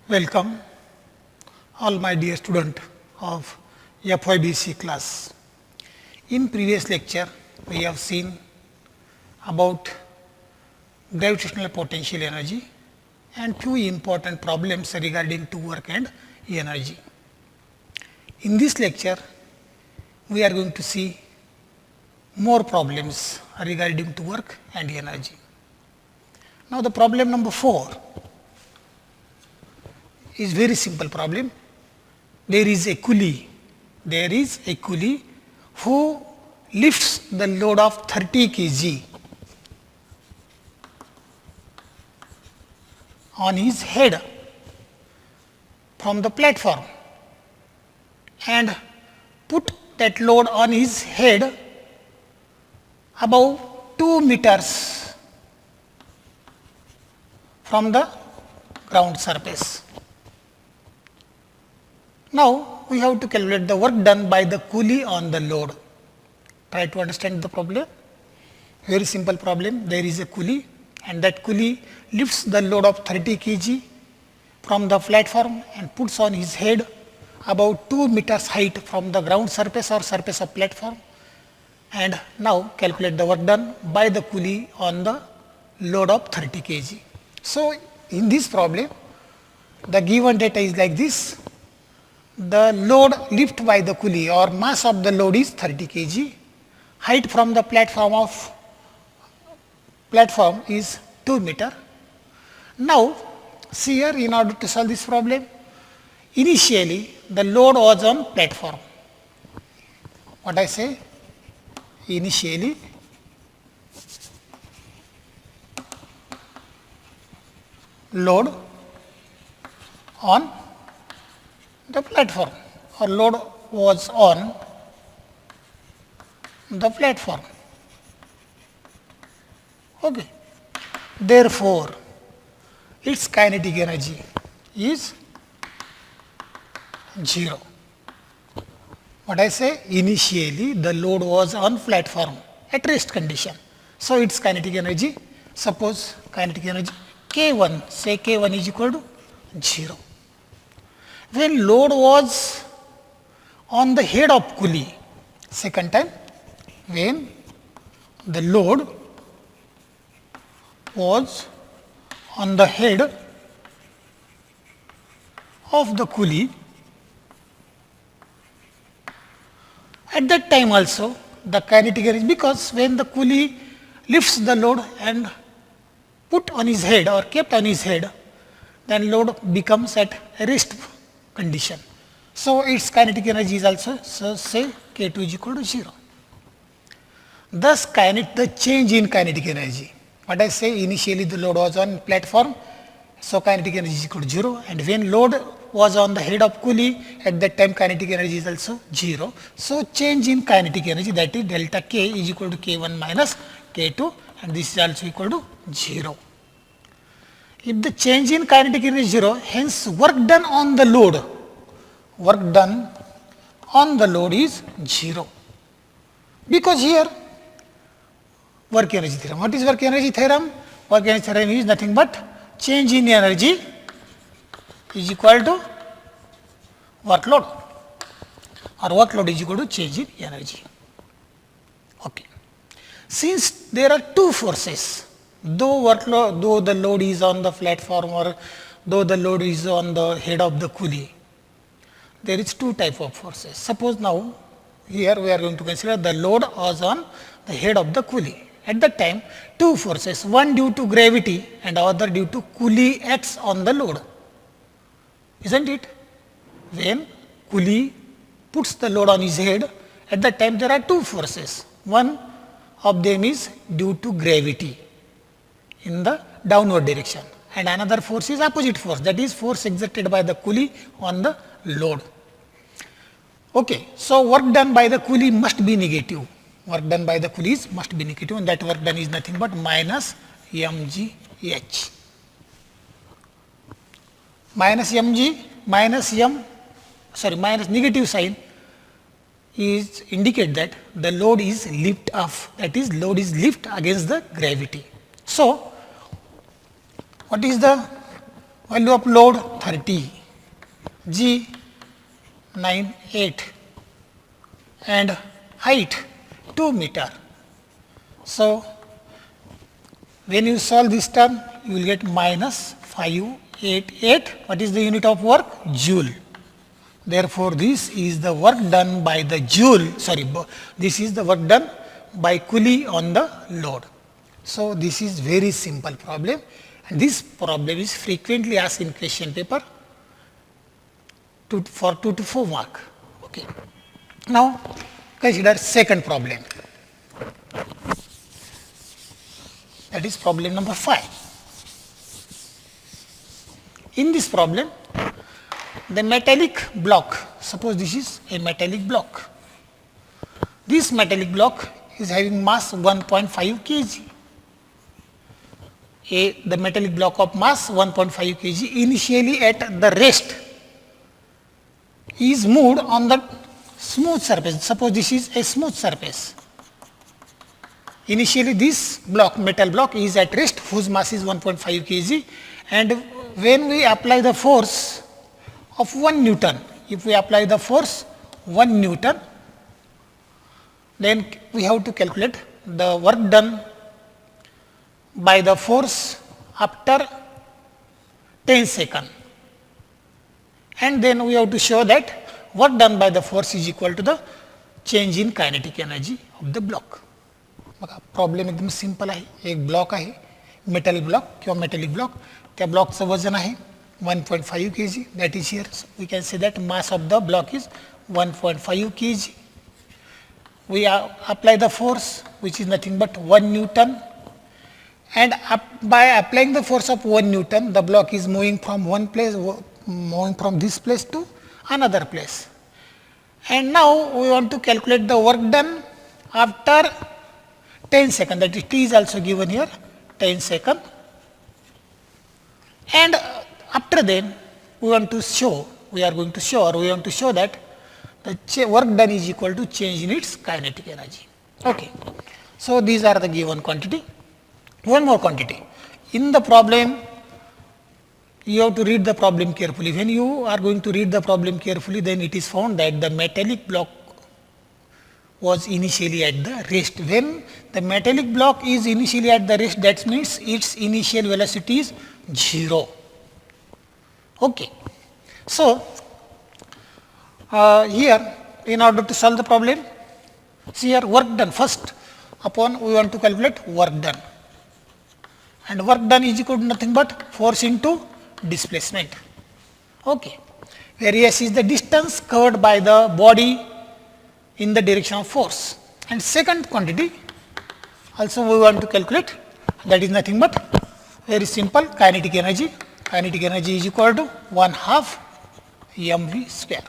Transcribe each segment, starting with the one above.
Welcome all my dear student of FYBC class. In previous lecture, we have seen about gravitational potential energy and few important problems regarding to work and energy. In this lecture, we are going to see more problems regarding to work and energy. Now, the problem number 4 is very simple problem. There is a coolie who lifts the load of 30 kg on his head from the platform and put that load on his head above 2 meters from the ground surface. Now, we have to calculate the work done by the coolie on the load. Try to understand the problem. Very simple problem. There is a coolie and that coolie lifts the load of 30 kg from the platform and puts on his head about 2 meters height from the ground surface or surface of platform. And now calculate the work done by the coolie on the load of 30 kg. So, in this problem, the given data is like this. The load lift by the coolie or mass of the load is 30 kg, height from the platform is 2 meter. Now, see here, in order to solve this problem, initially the load was on platform. What I say? Initially load on the platform or load was on the platform. Okay. Therefore, its kinetic energy is 0. What I say? Initially, the load was on platform at rest condition. So, its kinetic energy, suppose kinetic energy K1, say K1 is equal to 0. When load was on the head of coolie, second time, when the load was on the head of the coolie, at that time also the kinetic energy, because when the coolie lifts the load and put on his head or kept on his head, then load becomes at rest condition. So, its kinetic energy is also, so say K2 is equal to 0. Thus, the change in kinetic energy. What I say, initially the load was on platform, so kinetic energy is equal to 0, and when load was on the head of coolie, at that time kinetic energy is also 0. So, change in kinetic energy, that is delta K is equal to K1 minus K2, and this is also equal to 0. If the change in kinetic energy is 0, hence work done on the load is 0. Because here work energy theorem. What is work energy theorem? Work energy theorem is nothing but change in energy is equal to workload, or workload is equal to change in energy. Okay. Since there are two forces, though the load is on the platform or though the load is on the head of the coolie, there is two type of forces. Suppose now here we are going to consider the load was on the head of the coolie. At that time, two forces, one due to gravity and other due to coolie acts on the load. Isn't it? When coolie puts the load on his head, at that time there are two forces. One of them is due to gravity in the downward direction, and another force is opposite force, that is force exerted by the coolie on the load. Okay, so work done by the coolie must be negative. Work done by the coolies must be negative, and that work done is nothing but minus mgh. Minus minus negative sign is indicate that the load is lift off, that is load is lift against the gravity. So, what is the value of load 30, G 9, 8 and height 2 meter. So, when you solve this term, you will get minus 588. What is the unit of work? Joule. Therefore, this is the work done by the joule, this is the work done by Coulomb on the load. So, this is very simple problem, and this problem is frequently asked in question paper for 2 to 4 mark. Okay. Now, consider second problem. That is problem number 5. In this problem, the metallic block, suppose this is a metallic block. This metallic block is having mass 1.5 kg. The metallic block of mass 1.5 kg initially at the rest is moved on the smooth surface. Suppose this is a smooth surface. Initially this block, metal block is at rest whose mass is 1.5 kg, and when we apply the force of 1 Newton, if we apply the force 1 Newton, then we have to calculate the work done by the force after 10 seconds. And then we have to show that work done by the force is equal to the change in kinetic energy of the block. Problem एकदम simple आहे. एक block आहे metal block किंवा metallic block, त्या ब्लॉकचं वजन आहे 1.5 kg. That is here we can say that mass of the block is 1.5 kg. We apply the force which is nothing but 1 Newton, and by applying the force of 1 Newton, the block is moving from one place, moving from this place to another place. And now we want to calculate the work done after 10 seconds, that is t is also given here, 10 seconds. And after then we want to show, we want to show that the work done is equal to change in its kinetic energy. Okay. So, these are the given quantity. One more quantity. In the problem, you have to read the problem carefully. When you are going to read the problem carefully, then it is found that the metallic block was initially at the rest. When the metallic block is initially at the rest, that means its initial velocity is 0. Okay. So, here in order to solve the problem, see here work done first upon we want to calculate work done, and work done is equal to nothing but force into displacement. Okay. Where S is the distance covered by the body in the direction of force, and second quantity also we want to calculate, that is nothing but very simple, kinetic energy. Kinetic energy is equal to 1/2 mv square.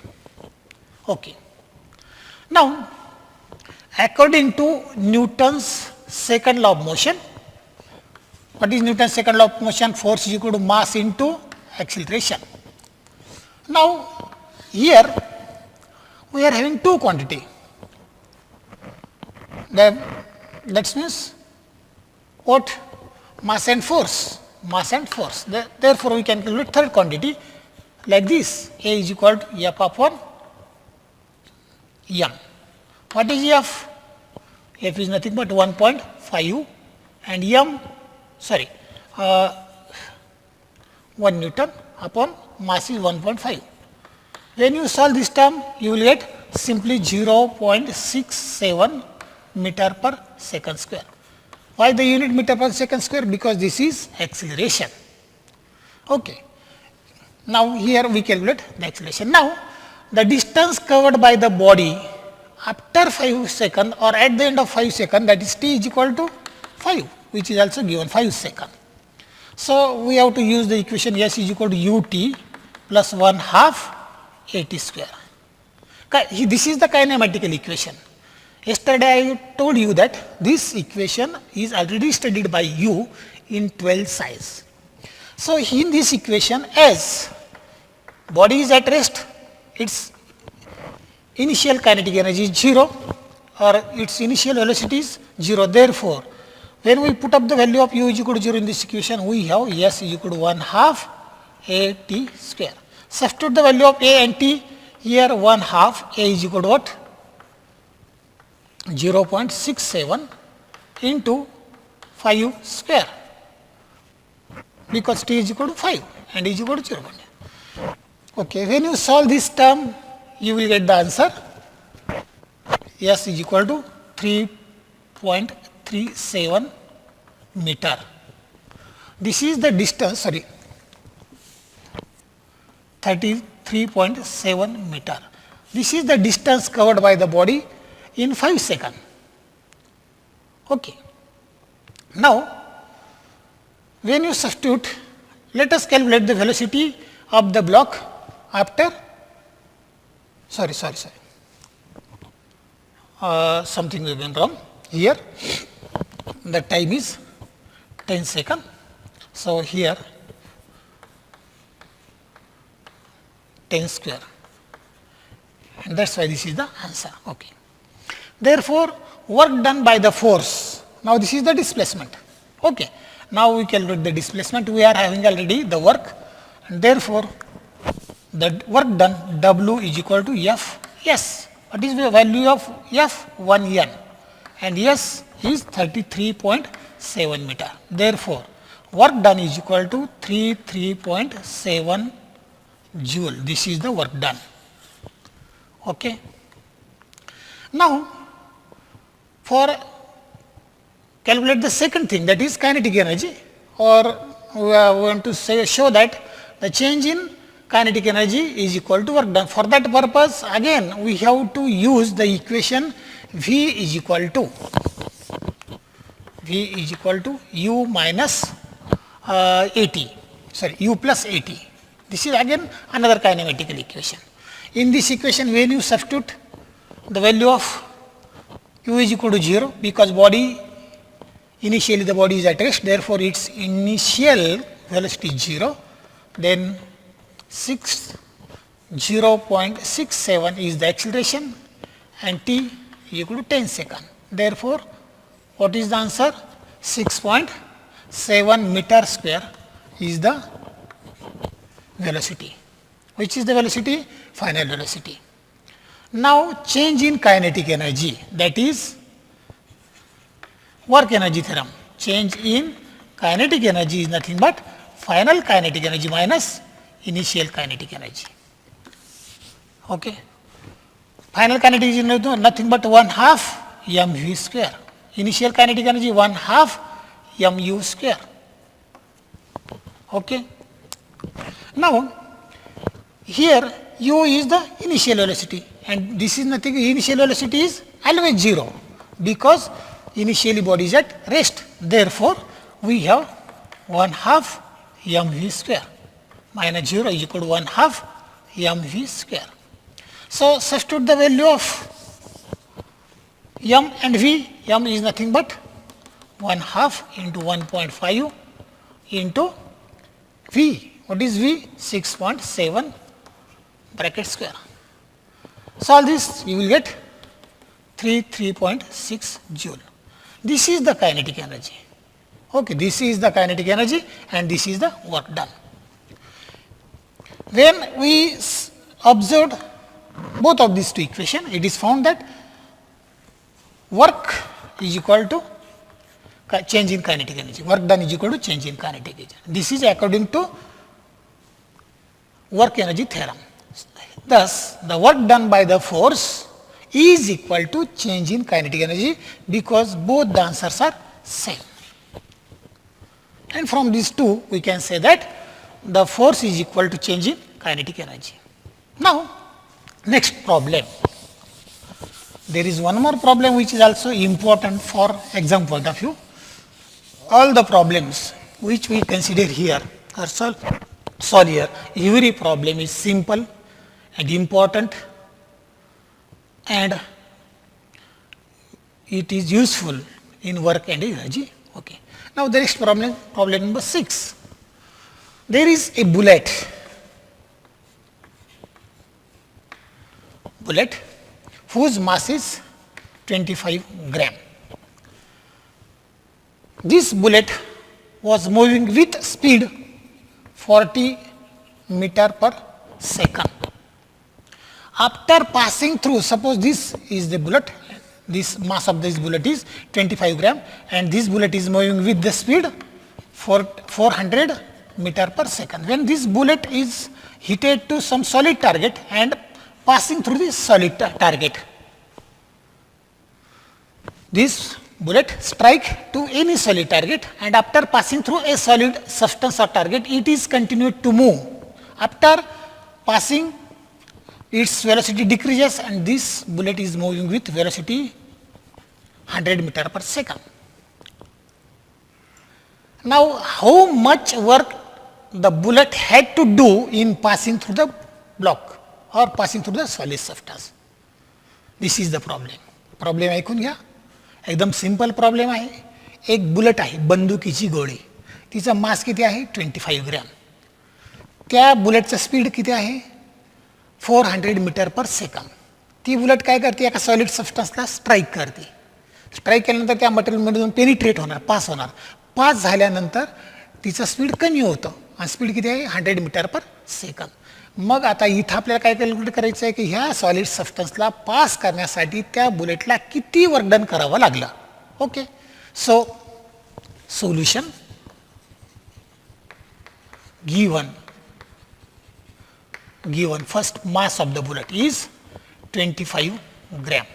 Okay. Now, according to Newton's second law of motion, what is Newton's second law of motion? Force is equal to mass into acceleration. Now, here we are having two quantity. That means what? Mass and force. Mass and force. Therefore, we can calculate third quantity like this. A is equal to F upon m. What is F? F is nothing but 1.5 and m, 1 Newton upon mass is 1.5. When you solve this term, you will get simply 0.67 meter per second square. Why the unit meter per second square? Because this is acceleration. Okay. Now, here we calculate the acceleration. Now, the distance covered by the body after 5 seconds or at the end of 5 seconds, that is t is equal to 5, which is also given 5 seconds. So, we have to use the equation S is equal to ut plus 1/2 at square. This is the kinematical equation. Yesterday I told you that this equation is already studied by you in 12th science. So, in this equation, as body is at rest, its initial kinetic energy is 0 or its initial velocity is 0. Therefore, when we put up the value of u is equal to 0 in this equation, we have S is equal to 1/2 A T square. Substitute the value of A and T here, 1 half A is equal to what? 0.67 into 5 square, because T is equal to 5 and is equal to 0. Okay, when you solve this term, you will get the answer. S is equal to 3.37 meter. This is the distance, 33.7 meter. This is the distance covered by the body in 5 seconds. Okay. Now, when you substitute, let us calculate the velocity of the block after, something we went wrong here. The time is 10 seconds. So, here 10 square, and that is why this is the answer. Okay. Therefore, work done by the force. Now, this is the displacement. Okay. Now, we calculate the displacement. We are having already the work, and therefore, the work done W is equal to F S. What is the value of F? 1 N, and S is 33.7 meter. Therefore, work done is equal to 33.7 joule. This is the work done. Okay. Now, for calculate the second thing, that is kinetic energy, or we want to show that the change in kinetic energy is equal to work done. For that purpose, again we have to use the equation V is equal to U minus AT, U plus AT. This is again another kinematical equation. In this equation, when you substitute the value of U is equal to 0, because initially the body is at rest, therefore its initial velocity is 0, then 0.67 is the acceleration and T is equal to 10 seconds. Therefore, what is the answer? 6.7 meter square is the velocity. Which is the velocity? Final velocity. Now, change in kinetic energy, that is work energy theorem. Change in kinetic energy is nothing but final kinetic energy minus initial kinetic energy. Okay. Final kinetic energy is nothing but 1/2 mv square. Initial kinetic energy 1/2 mu square. Okay. Now, here u is the initial velocity, and this is nothing. Initial velocity is always 0, because initially body is at rest. Therefore, we have 1/2 mv square minus 0 is equal to 1/2 mv square. So, substitute the value of m and v. M is nothing but 1/2 into 1.5 into v. What is v? 6.7 bracket square. Solve this, you will get 3.6 joule. This is the kinetic energy. Okay, this is the kinetic energy and this is the work done. When we observed both of these two equations, it is found that work is equal to change in kinetic energy. Work done is equal to change in kinetic energy. This is according to work energy theorem. Thus, the work done by the force is equal to change in kinetic energy, because both the answers are same. And from these two, we can say that the force is equal to change in kinetic energy. Now, next problem. There is one more problem which is also important for exam point of view. All the problems which we consider here are solved here. Every problem is simple and important, and it is useful in work and energy. Okay. Now, the next problem number 6. There is a bullet whose mass is 25 gram. This bullet was moving with speed 40 meter per second. After passing through, suppose this is the bullet, this mass of this bullet is 25 gram and this bullet is moving with the speed 400 meter per second. When this bullet is hit to some solid target and passing through this solid target, this bullet strike to any solid target and after passing through a solid substance or target, it is continued to move. After passing, its velocity decreases and this bullet is moving with velocity 100 meter per second. Now, how much work the bullet had to do in passing through the block or passing through the solid substance? This is the problem. Problem ऐकून घ्या. एकदम simple problem आहे. एक bullet आहे, बंदुकीची गोळी. तिचा मास किती आहे? 25 ग्रॅम. त्या बुलेटचा स्पीड किती आहे? 400 मीटर पर सेकंड. ती बुलेट काय करते? एका सॉलिड सबस्टन्सला स्ट्राईक करते. स्ट्राईक केल्यानंतर त्या मटेरियलमधून पेनिट्रेट होणार, पास होणार. पास झाल्यानंतर तिचं स्पीड कमी होतं आणि स्पीड किती आहे? 100 मीटर पर सेकंड. मग आता इथं आपल्याला काय कॅल्क्युलेट करायचं आहे की ह्या सॉलिड सबस्टन्सला पास करण्यासाठी त्या बुलेटला किती वर्क डन करावं लागलं. Okay, so solution given first mass of the bullet is 25 gram.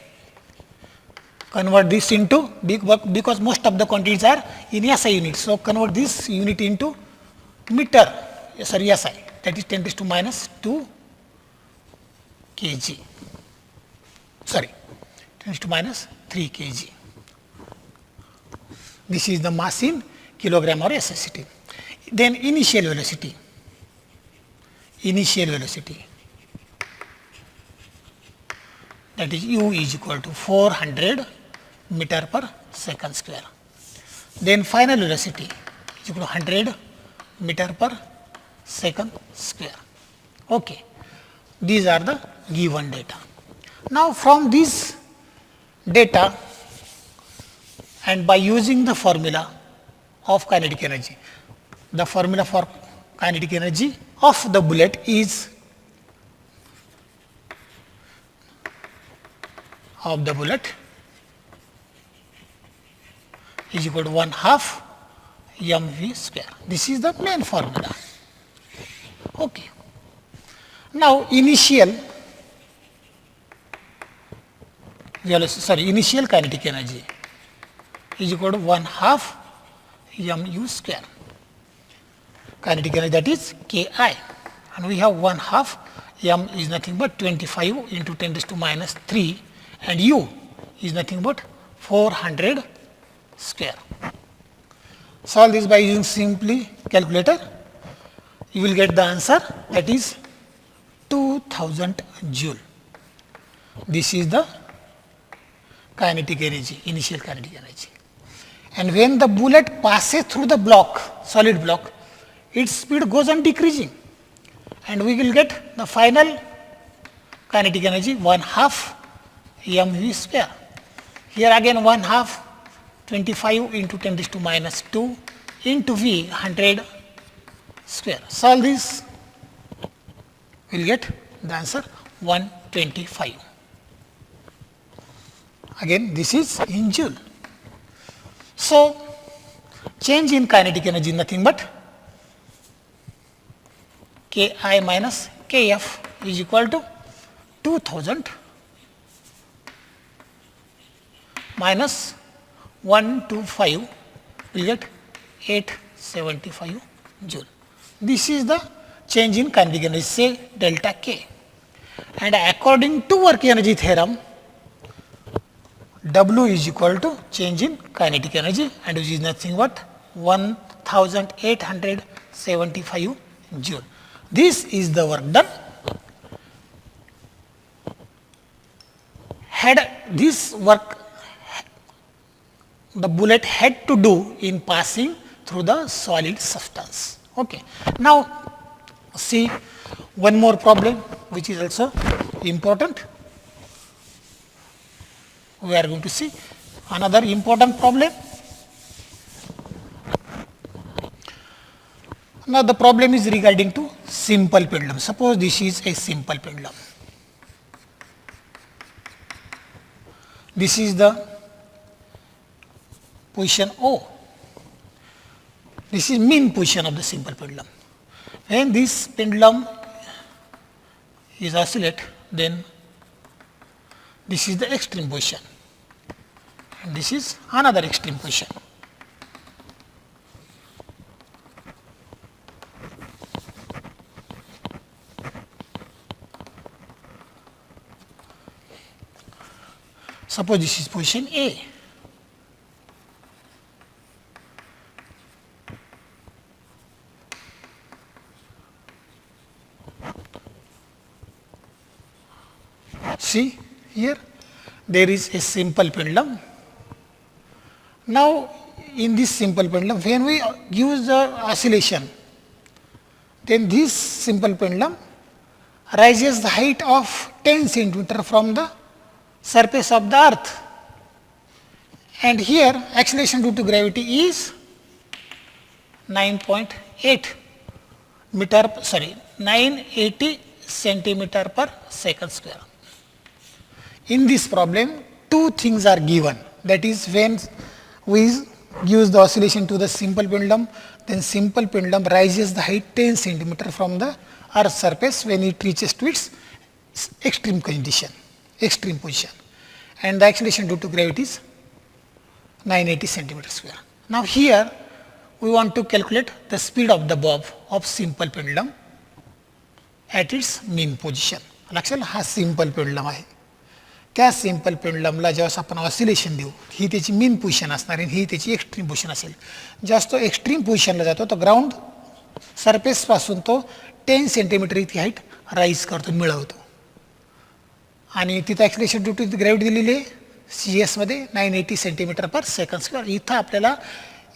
Convert this into, because most of the quantities are in SI units, so convert this unit into meter, sorry SI, that is 10 raised to minus 2 kg, sorry 10 raised to minus 3 kg. This is the mass in kilogram or SI. Then initial velocity that is u is equal to 400 meter per second square. Then final velocity is equal to 100 meter per second square. Okay, these are the given data. Now from this data and by using the formula of kinetic energy, the formula for kinetic energy of the bullet is equal to 1/2 mv square. This is the main formula. Okay. Now initial kinetic energy is equal to 1/2 mu square. Kinetic energy, that is Ki, and we have 1/2 m is nothing but 25 into 10 raised to minus 3 and u is nothing but 400 square. Solve this by using simply calculator. You will get the answer, that is 2000 joule. This is the kinetic energy, initial kinetic energy. And when the bullet passes through the block, solid block, its speed goes on decreasing and we will get the final kinetic energy 1/2 mv square. Here again 1/2 25 into 10 raised to minus 2 into v 100 square. Solve this, we will get the answer 125. Again this is in joule. So change in kinetic energy is nothing but Ki minus Kf is equal to 2000 minus 125, we get 875 joule. This is the change in kinetic energy, say delta K. And according to work energy theorem, W is equal to change in kinetic energy, and which is nothing but 1875 joule. This is the work done. Had this work the bullet had to do in passing through the solid substance. Okay. Now see one more problem which is also important. We are going to see another important problem. Now the problem is regarding to simple pendulum. Suppose this is a simple pendulum. This is the position O. This is mean position of the simple pendulum. When this pendulum is oscillate, then this is the extreme position and this is another extreme position. Suppose this is position A. See here, there is a simple pendulum. Now, in this simple pendulum, when we use the oscillation, then this simple pendulum rises the height of 10 centimeter from the surface of the earth, and here acceleration due to gravity is 980 centimeter per second square. In this problem, two things are given, that is, when we use the oscillation to the simple pendulum, then simple pendulum rises the height 10 centimeter from the earth's surface when it reaches to its extreme condition, extreme position, and the acceleration due to gravity is 980 centimeter square. Now here we want to calculate the speed of the bob of simple pendulum at its mean position. लक्षात हा simple pendulum आहे. त्या simple पेंडलमला जेव्हा आपण oscillation देऊ, ही त्याची mean position असणार आणि ही त्याची एक्स्ट्रीम पोझिशन असेल. जेव्हा तो एक्स्ट्रीम पोझिशनला जातो तो ग्राउंड सरफेस पासून तो 10 सेंटीमीटर इतकी हाईट राईज करतो, मिळवतो, आणि तिथं ॲक्सिलेशन ड्यू टू ग्रॅव्हिटी दिलेली आहे सी एसमध्ये 980 सेंटीमीटर पर सेकंड स्क्वेअर. इथं आपल्याला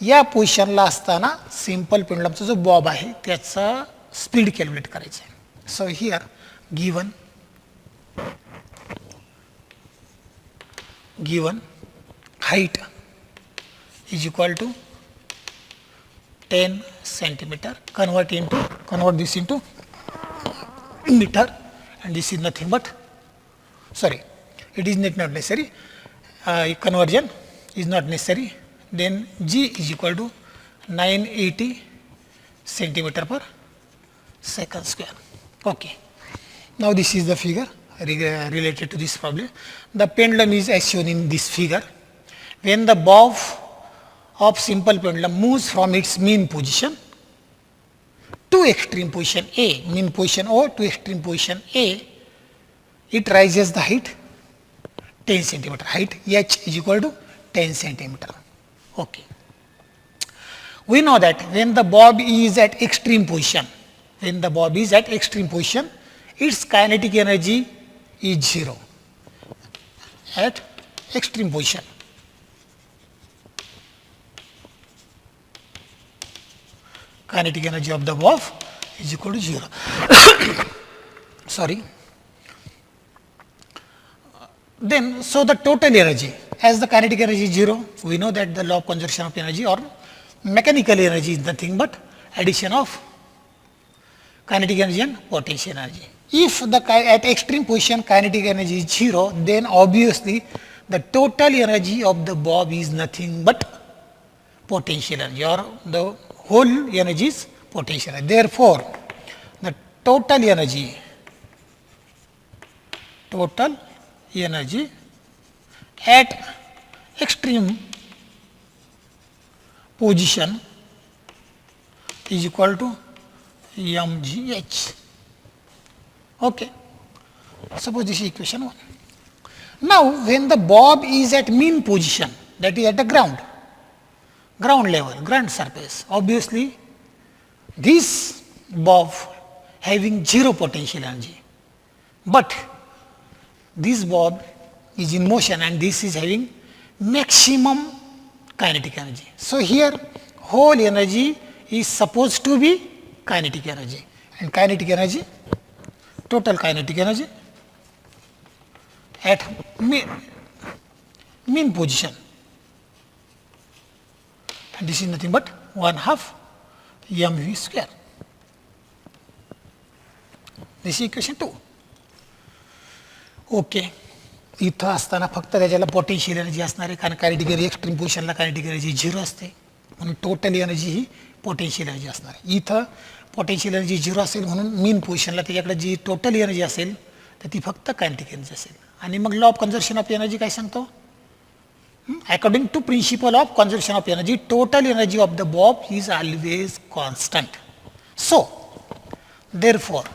या पोझिशनला असताना सिंपल पेंडलमचा जो बॉब आहे त्याचा स्पीड कॅल्क्युलेट करायचा आहे. So here given height is equal to 10 centimeter, convert this into meter, and this is nothing but, sorry, it is not necessary, conversion is not necessary. Then G is equal to 980 centimeter per second square. Okay. Now this is the figure related to this problem. The pendulum is as shown in this figure. When the bob of simple pendulum moves from its mean position to extreme position A, mean position O to extreme position A, it rises the height 10 centimeter. Height H is equal to 10 centimeter. Okay. We know that when the bob is at extreme position, its kinetic energy is 0 at extreme position. Kinetic energy of the bob is equal to 0. Sorry. Then, so the total energy, as the kinetic energy is 0, we know that the law of conservation of energy or mechanical energy is nothing but addition of kinetic energy and potential energy. If at extreme position kinetic energy is 0, then obviously the total energy of the bob is nothing but potential energy, or the whole energy is potential energy. Therefore, the total energy at extreme position is equal to mgh. Okay. Suppose this is equation 1. Now, when the bob is at mean position, that is at the ground level, ground surface, obviously this bob having 0 potential energy, but this bob is in motion and this is having maximum kinetic energy. So here whole energy is supposed to be kinetic energy, and kinetic energy, total kinetic energy at mean position, and this is nothing but 1/2 mv square. This equation 2. Okay, इथं असताना फक्त त्याच्याला potential energy असणार आहे, कारण kinetic energy extreme पोझिशनला kinetic energy 0 असते, म्हणून total energy ही potential energy असणार आहे. इथं पोटेन्शियल एनर्जी 0 असेल म्हणून मीन पोझिशनला त्याच्याकडे जी टोटल एनर्जी असेल तर ती फक्त कायनेटिक एनर्जी असेल. आणि मग law of conservation of energy काय सांगतो? According to principle of conservation of energy, total energy of the bulb is always constant. So, therefore,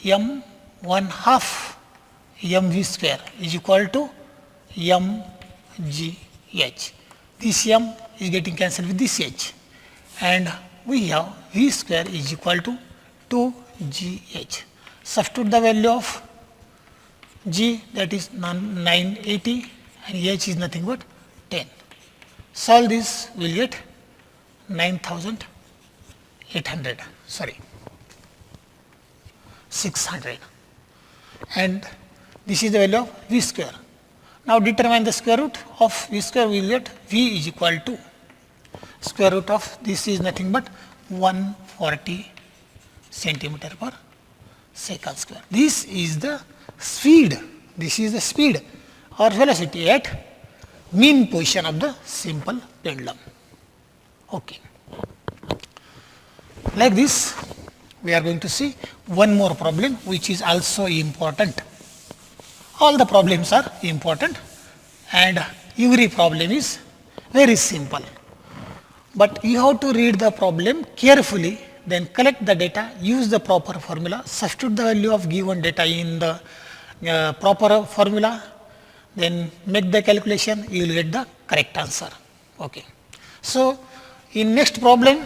m1/2 mv square is equal to mgh. This m is getting cancelled with this h, and we have v square is equal to 2gh. Substitute the value of g, that is 980, and h is nothing but 10. Solve this, we will get 9800, sorry, 600, and this is the value of v square. Now determine the square root of v square. We will get v is equal to square root of this is nothing but 140 centimeter per second square. This is the speed, this is the speed or velocity at mean position of the simple pendulum. Okay. Like this, we are going to see one more problem which is also important. All the problems are important and every problem is very simple. But you have to read the problem carefully, then collect the data, use the proper formula, substitute the value of given data in the proper formula, then make the calculation, you will get the correct answer. Okay. So, in next problem,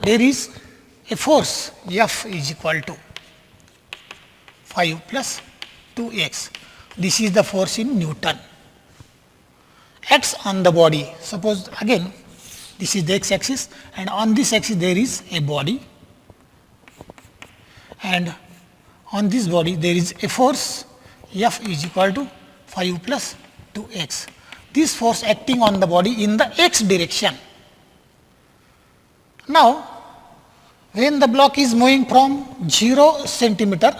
there is a force F is equal to 5 plus 2x. This is the force in Newton. X on the body, suppose again this is the x axis, and on this axis there is a body, and on this body there is a force F is equal to 5 plus 2x. This force acting on the body in the x direction. Now, when the block is moving from 0 centimeter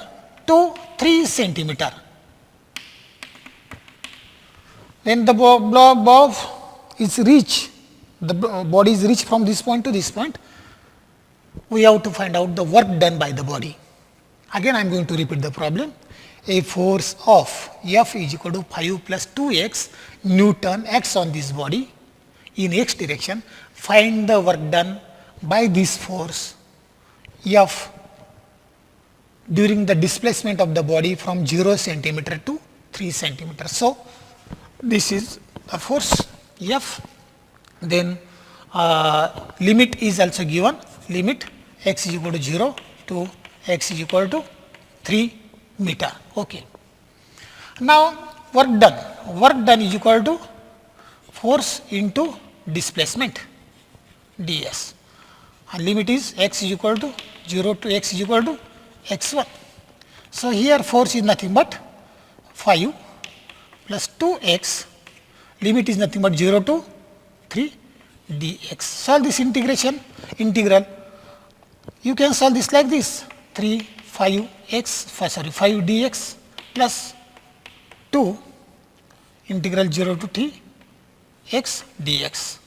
to 3 centimeter, when the blob is reached, the body is reached from this point to this point, we have to find out the work done by the body. Again, I am going to repeat the problem. A force of F is equal to 5 plus 2x Newton acts on this body in x direction. Find the work done by this force F during the displacement of the body from 0 centimeter to 3 centimeter. So, this is the force F. Then limit is also given, limit x is equal to 0 to x is equal to 3 meter. Okay. Now, work done is equal to force into displacement ds, and limit is x is equal to 0 to x is equal to x1. So, here force is nothing but 5 plus 2x, limit is nothing but 0 to 3 dx. Solve this integral. You can solve this like this: 5 dx plus 2 integral 0 to 3 x dx.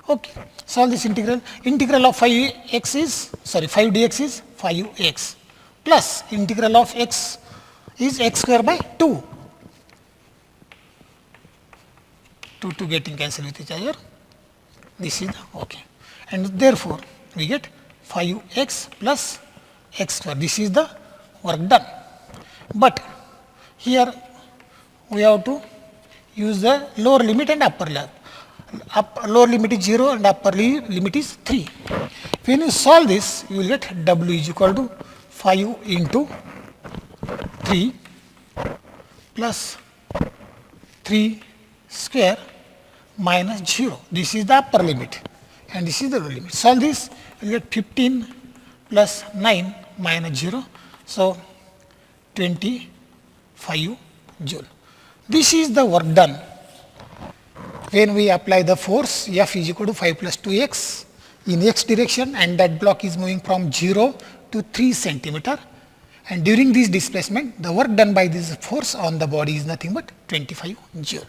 Okay. Solve this integral. Integral of 5 dx is 5x plus integral of x is x square by 2. 2 getting cancelled with each other. This is the okay, and therefore we get 5x plus x square. This is the work done. But here we have to use the lower limit and upper limit. Lower limit is 0 and upper limit is 3. When you solve this, you will get W is equal to 5 into 3 plus 3 square minus 0. This is the upper limit and this is the lower limit. Solve this, you will get 15 plus 9 minus 0. So, 25 joule. This is the work done when we apply the force F is equal to 5 plus 2x, in x direction, and that block is moving from 0 to 3 centimeter, and during this displacement the work done by this force on the body is nothing but 25 joule.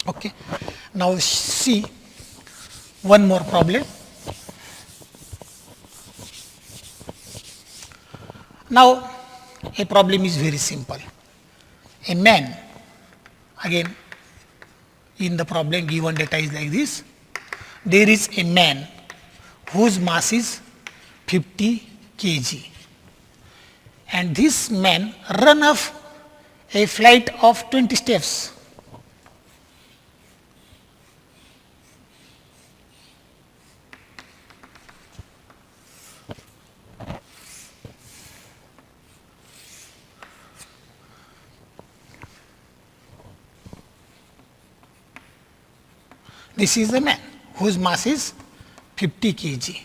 Okay. Now see one more problem. Now a problem is very simple. A man, again in the problem given data is like this. There is a man whose mass is 50 kg, and this man run off a flight of 20 steps. This is the man whose mass is 50 kg,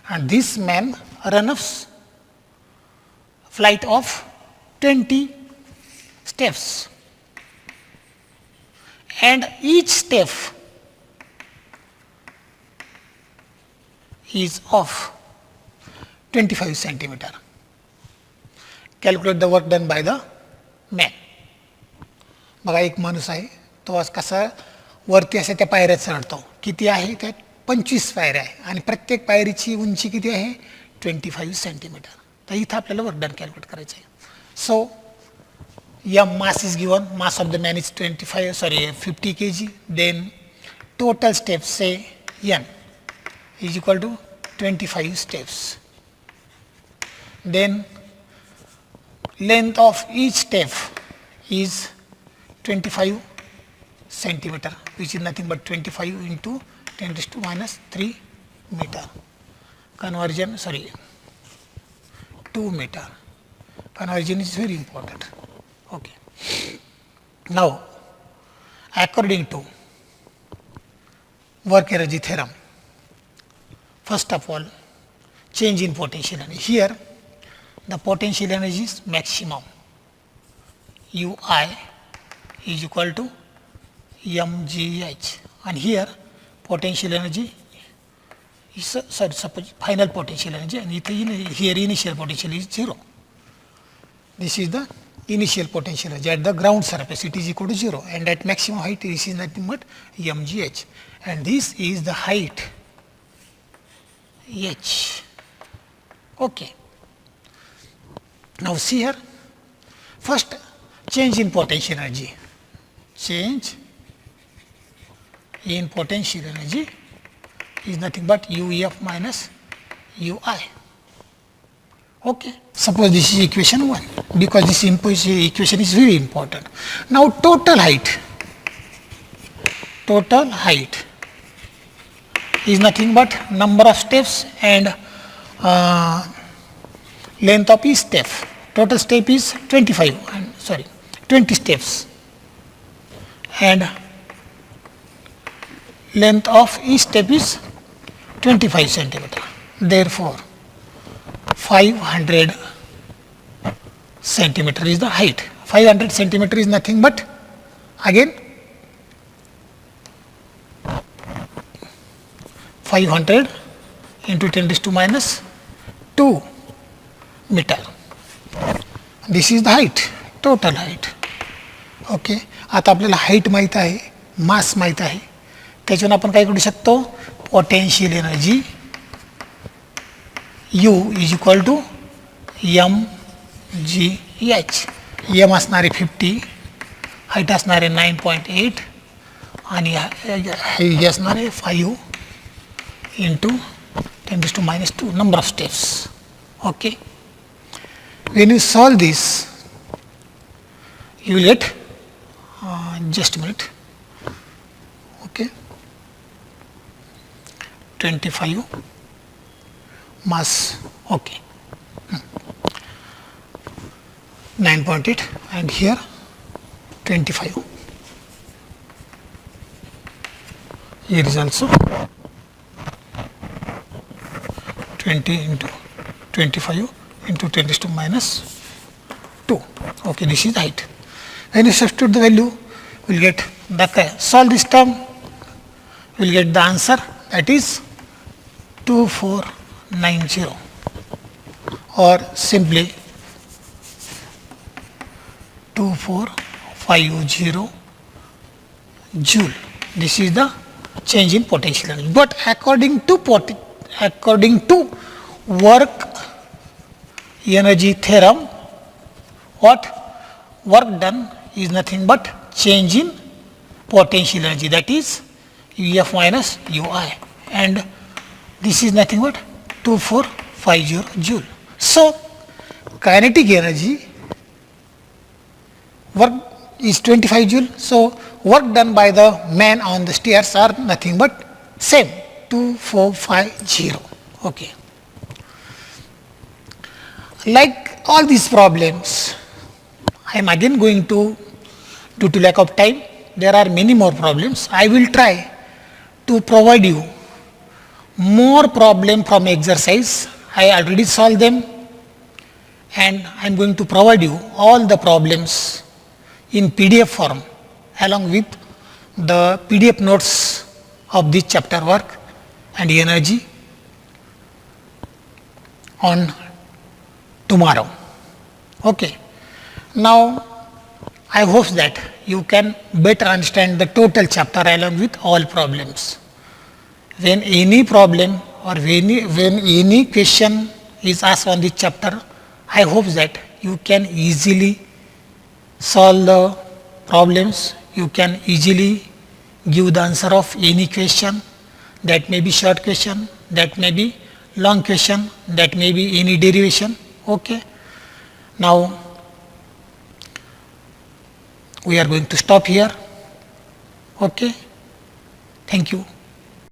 and this man run a flight of 20 steps, and each step is of 25 centimeter. Calculate the work done by the man. बघा एक माणूस आहे, तो आज कसा वरती असे त्या पायऱ्या चढतो. किती आहे त्यात 25 पायऱ्या आहे, आणि प्रत्येक पायरीची उंची किती आहे 25 सेंटीमीटर. तर इथं आपल्याला वर्क डन कॅल्क्युलेट करायचं आहे. सो m mass is given, mass of the man is 50 kg, then total steps say n is equal to 25 steps. Then length of each step is 25 centimeter, which is nothing but 25 into 10 raised to minus 3 meter. Conversion, 2 meter. Conversion is very important. Okay. Now, according to work energy theorem, first of all, change in potential energy. Here, the potential energy is maximum. Ui is equal to mgh, and here potential energy is suppose final potential energy, and here initial potential is 0. This is the initial potential energy at the ground surface, it is equal to 0, and at maximum height this is nothing but mgh, and this is the height h. Okay. Now see here, first change in potential energy. Change in potential energy is nothing but UEF minus UI. Okay. Suppose this is equation 1, because this equation is very important. Now total height is nothing but number of steps and length of each step. Total step is 20 steps, and length of each step is 25 centimeter. Therefore, 500 centimeter is the height. 500 centimeter is nothing but again 500 into 10 raised to minus 2 meter. This is the height, total height. Okay. आता आपल्याला height माहीत आहे, मास माहीत आहे, त्याच्यावर आपण काय करू शकतो, potential energy U is equal to mgh. m असणारे 50, हाईट असणारे 9.8, आणि हे असणारे 5 into 10 raised to minus 2 number of steps. Okay. When you solve this, you will get just a minute. Okay. 25 mass. Okay. 9.8, and here 25. Here is also 20 into 25 into 10 raised to minus 2. Okay, this is height. When you substitute the value, we will get the solve this term, we will get the answer, that is 2490 or simply 2450 joule. This is the change in potential energy. But according to work energy theorem, what work done is nothing but change in potential energy, that is Uf minus Ui, and this is nothing but 2450 joule. So kinetic energy work is 25 joule. So work done by the man on the stairs are nothing but same 2450. Okay. Like all these problems, I am again going to, due to lack of time, there are many more problems. I will try to provide you more problem from exercise. I already solved them, and I am going to provide you all the problems in PDF form along with the PDF notes of this chapter work and energy on tomorrow. Okay. Now I hope that you can better understand the total chapter along with all problems. When any problem or when any question is asked on this chapter, I hope that you can easily solve the problems, you can easily give the answer of any question. That may be short question, that may be long question, that may be any derivation. Okay. Now we are going to stop here. Okay. Thank you.